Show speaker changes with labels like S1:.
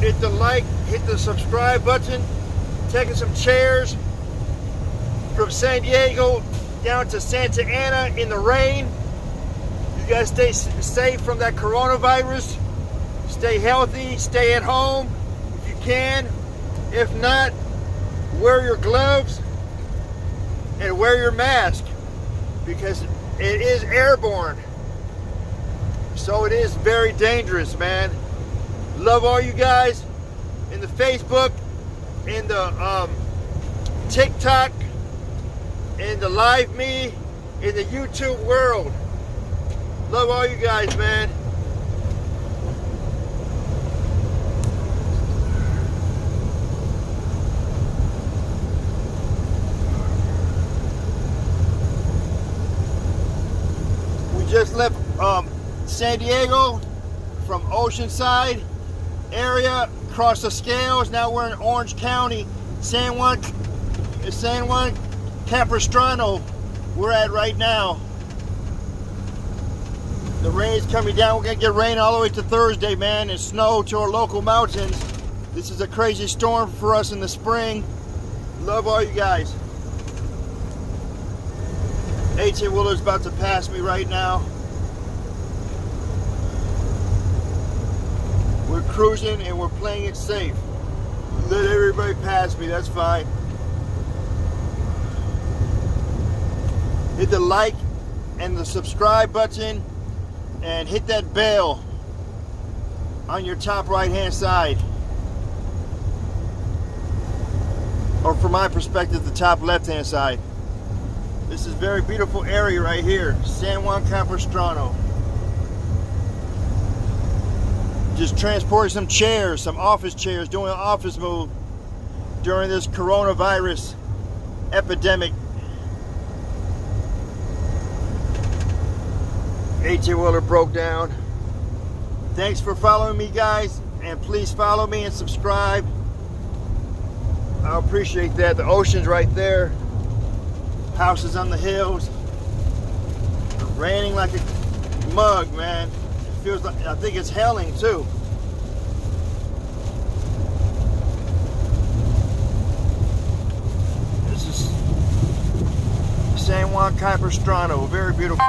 S1: hit the like, hit the subscribe button. Taking some chairs from San Diego down to Santa Ana in the rain. You guys stay safe from that coronavirus. Stay healthy, stay at home if you can. If not, wear your gloves and wear your mask because it is airborne. So it is very dangerous, man. Love all you guys in the Facebook, in the TikTok, in the Live Me, in the YouTube world. Love all you guys, man. We just left San Diego from Oceanside area, across the scales. Now we're in Orange County, San Juan Capistrano we're at right now. The rain's coming down. We're gonna get rain all the way to Thursday, man, and snow to our local mountains. This is a crazy storm for us in the spring. Love all you guys. 18-wheeler's about to pass me right now. We're cruising and we're playing it safe. Let everybody pass me, that's fine. Hit the like and the subscribe button and hit that bell on your top right hand side. Or from my perspective, the top left hand side. This is a very beautiful area right here, San Juan Capistrano. Just transporting some chairs, some office chairs, doing an office move during this coronavirus epidemic. 18-wheeler broke down. Thanks for following me, guys, and please follow me and subscribe. I appreciate that. The ocean's right there. Houses on the hills. Raining like a mug, man. It feels like, I think it's hailing too. This is San Juan Capistrano, very beautiful.